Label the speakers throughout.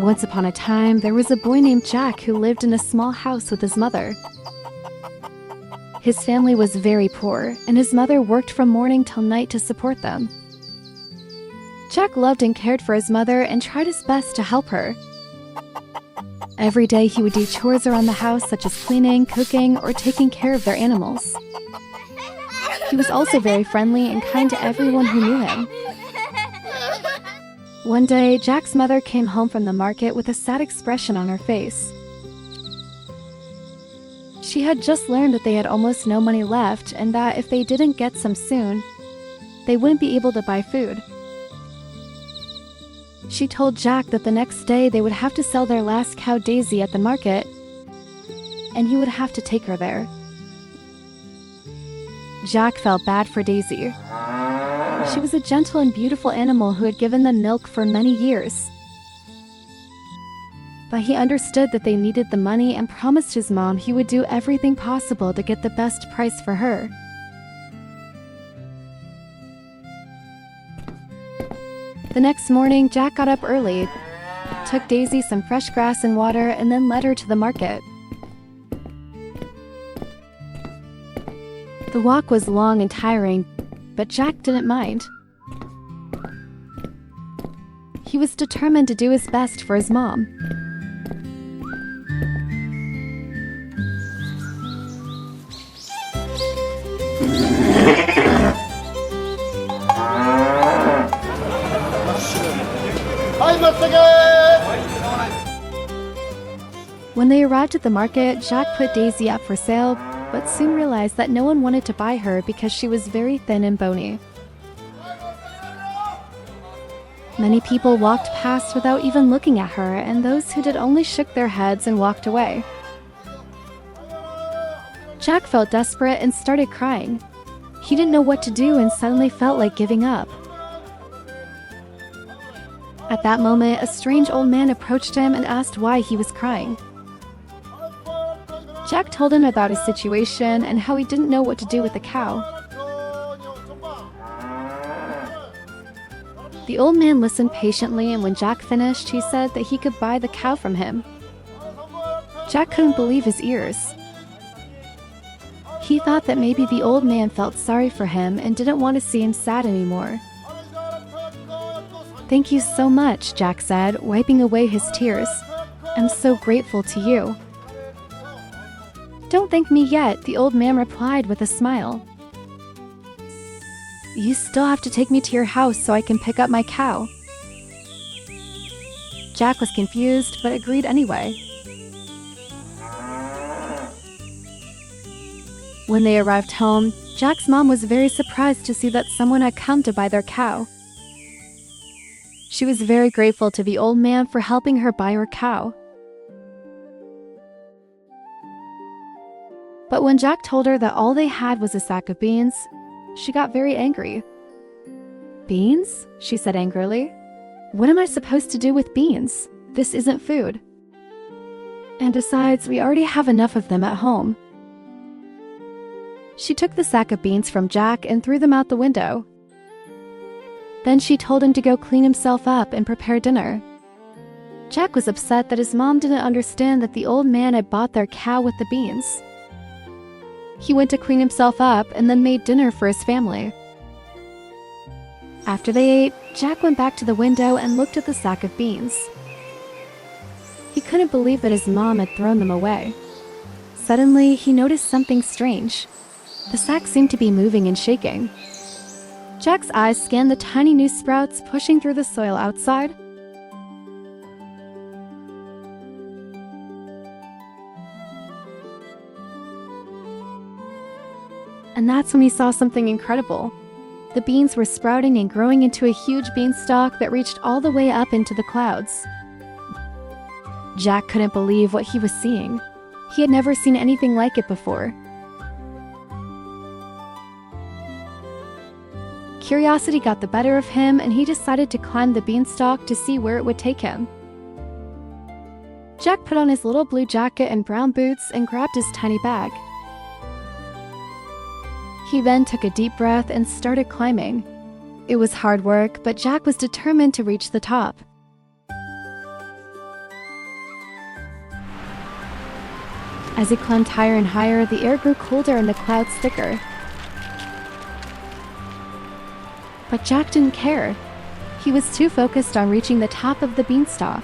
Speaker 1: Once upon a time, there was a boy named Jack who lived in a small house with his mother. His family was very poor, and his mother worked from morning till night to support them. Jack loved and cared for his mother and tried his best to help her. Every day he would do chores around the house such as cleaning, cooking, or taking care of their animals. He was also very friendly and kind to everyone who knew him. One day, Jack's mother came home from the market with a sad expression on her face. She had just learned that they had almost no money left and that if they didn't get some soon, they wouldn't be able to buy food. She told Jack that the next day they would have to sell their last cow Daisy at the market, and he would have to take her there. Jack felt bad for Daisy. She was a gentle and beautiful animal who had given them milk for many years. But he understood that they needed the money and promised his mom he would do everything possible to get the best price for her. The next morning, Jack got up early, took Daisy some fresh grass and water, and then led her to the market. The walk was long and tiring, but Jack didn't mind. He was determined to do his best for his mom. When they arrived at the market, Jack put Daisy up for sale, but soon realized that no one wanted to buy her because she was very thin and bony. Many people walked past without even looking at her, and those who did only shook their heads and walked away. Jack felt desperate and started crying. He didn't know what to do and suddenly felt like giving up. At that moment, a strange old man approached him and asked why he was crying. Jack told him about his situation and how he didn't know what to do with the cow. The old man listened patiently, and when Jack finished, he said that he could buy the cow from him. Jack couldn't believe his ears. He thought that maybe the old man felt sorry for him and didn't want to see him sad anymore. "Thank you so much," Jack said, wiping away his tears. "I'm so grateful to you." "Don't thank me yet," the old man replied with a smile. "You still have to take me to your house so I can pick up my cow." Jack was confused, but agreed anyway. When they arrived home, Jack's mom was very surprised to see that someone had come to buy their cow. She was very grateful to the old man for helping her buy her cow. But when Jack told her that all they had was a sack of beans, she got very angry. "Beans?" she said angrily. "What am I supposed to do with beans? This isn't food. And besides, we already have enough of them at home." She took the sack of beans from Jack and threw them out the window. Then she told him to go clean himself up and prepare dinner. Jack was upset that his mom didn't understand that the old man had bought their cow with the beans. He went to clean himself up and then made dinner for his family. After they ate, Jack went back to the window and looked at the sack of beans. He couldn't believe that his mom had thrown them away. Suddenly, he noticed something strange. The sack seemed to be moving and shaking. Jack's eyes scanned the tiny new sprouts pushing through the soil outside. And that's when he saw something incredible. The beans were sprouting and growing into a huge beanstalk that reached all the way up into the clouds. Jack couldn't believe what he was seeing. He had never seen anything like it before. Curiosity got the better of him, and he decided to climb the beanstalk to see where it would take him. Jack put on his little blue jacket and brown boots and grabbed his tiny bag. He then took a deep breath and started climbing. It was hard work, but Jack was determined to reach the top. As it climbed higher and higher, the air grew colder and the clouds thicker. But Jack didn't care. He was too focused on reaching the top of the beanstalk.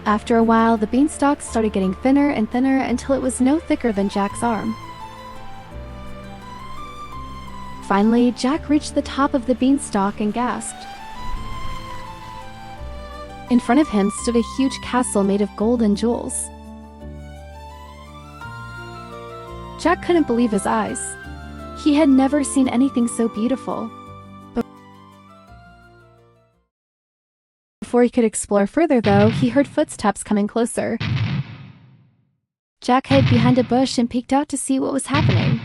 Speaker 1: After a while, the beanstalk started getting thinner and thinner until it was no thicker than Jack's arm. Finally, Jack reached the top of the beanstalk and gasped. In front of him stood a huge castle made of gold and jewels. Jack couldn't believe his eyes. He had never seen anything so beautiful. But before he could explore further, though, he heard footsteps coming closer. Jack hid behind a bush and peeked out to see what was happening.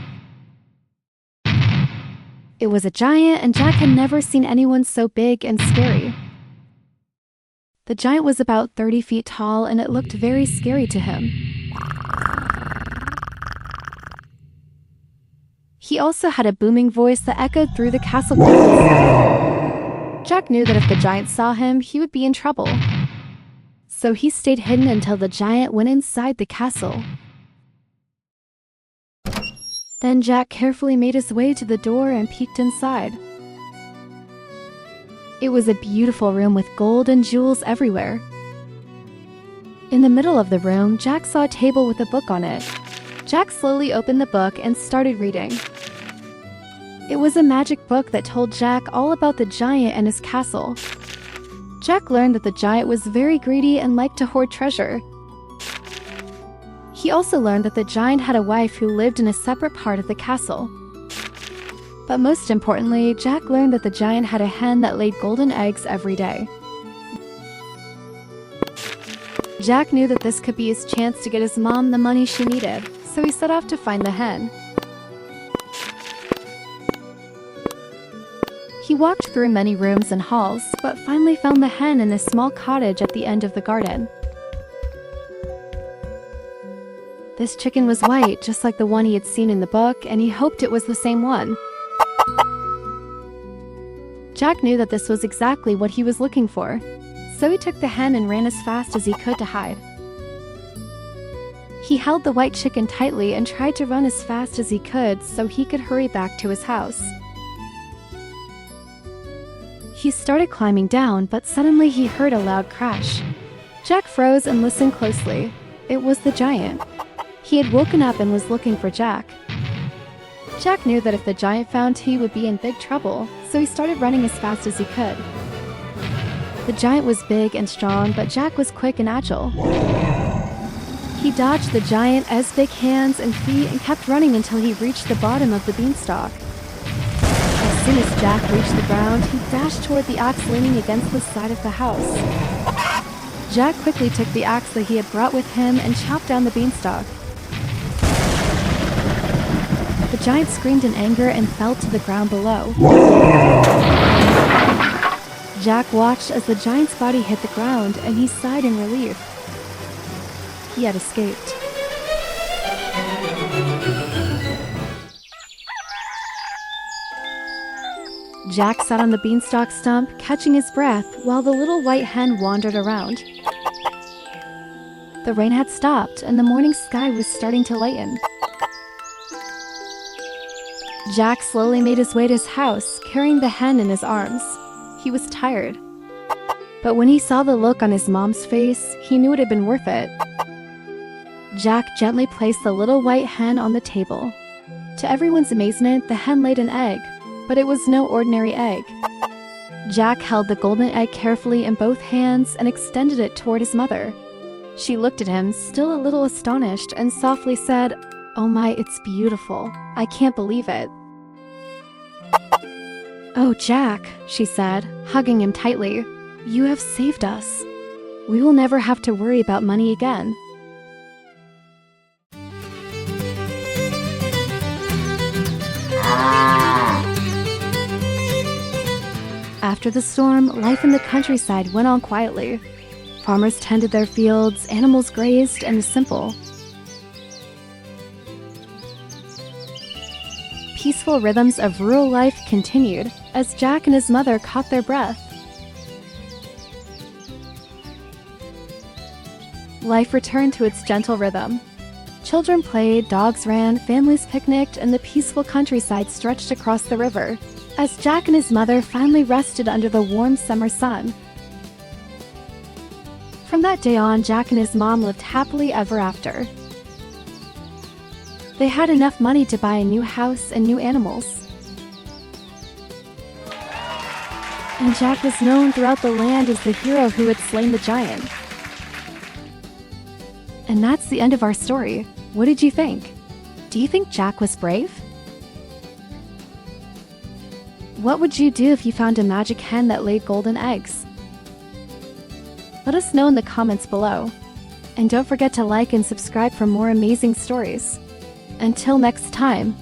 Speaker 1: It was a giant, and Jack had never seen anyone so big and scary. The giant was about 30 feet tall, and it looked very scary to him. He also had a booming voice that echoed through the castle grounds. Jack knew that if the giant saw him, he would be in trouble. So he stayed hidden until the giant went inside the castle. Then Jack carefully made his way to the door and peeked inside. It was a beautiful room with gold and jewels everywhere. In the middle of the room, Jack saw a table with a book on it. Jack slowly opened the book and started reading. It was a magic book that told Jack all about the giant and his castle. Jack learned that the giant was very greedy and liked to hoard treasure. He also learned that the giant had a wife who lived in a separate part of the castle. But most importantly, Jack learned that the giant had a hen that laid golden eggs every day. Jack knew that this could be his chance to get his mom the money she needed, so he set off to find the hen. He walked through many rooms and halls, but finally found the hen in a small cottage at the end of the garden. This chicken was white, just like the one he had seen in the book, and he hoped it was the same one. Jack knew that this was exactly what he was looking for, so he took the hen and ran as fast as he could to hide. He held the white chicken tightly and tried to run as fast as he could so he could hurry back to his house. He started climbing down, but suddenly he heard a loud crash. Jack froze and listened closely. It was the giant. He had woken up and was looking for Jack. Jack knew that if the giant found he would be in big trouble, so he started running as fast as he could. The giant was big and strong, but Jack was quick and agile. He dodged the giant as big hands and feet and kept running until he reached the bottom of the beanstalk. As soon as Jack reached the ground, he dashed toward the axe leaning against the side of the house. Jack quickly took the axe that he had brought with him and chopped down the beanstalk. The giant screamed in anger and fell to the ground below. Jack watched as the giant's body hit the ground, and he sighed in relief. He had escaped. Jack sat on the beanstalk stump, catching his breath, while the little white hen wandered around. The rain had stopped, and the morning sky was starting to lighten. Jack slowly made his way to his house, carrying the hen in his arms. He was tired. But when he saw the look on his mom's face, he knew it had been worth it. Jack gently placed the little white hen on the table. To everyone's amazement, the hen laid an egg, but it was no ordinary egg. Jack held the golden egg carefully in both hands and extended it toward his mother. She looked at him, still a little astonished, and softly said, "Oh my, it's beautiful. I can't believe it." "Oh, Jack," she said, hugging him tightly, "you have saved us. We will never have to worry about money again." After the storm, life in the countryside went on quietly. Farmers tended their fields, animals grazed, and was simple. Peaceful rhythms of rural life continued as Jack and his mother caught their breath. life returned to its gentle rhythm. Children played, dogs ran, families picnicked, and the peaceful countryside stretched across the river, as Jack and his mother finally rested under the warm summer sun. From that day on, Jack and his mom lived happily ever after. They had enough money to buy a new house and new animals. And Jack was known throughout the land as the hero who had slain the giant. And that's the end of our story. What did you think? Do you think Jack was brave? What would you do if you found a magic hen that laid golden eggs? Let us know in the comments below. And don't forget to like and subscribe for more amazing stories. Until next time.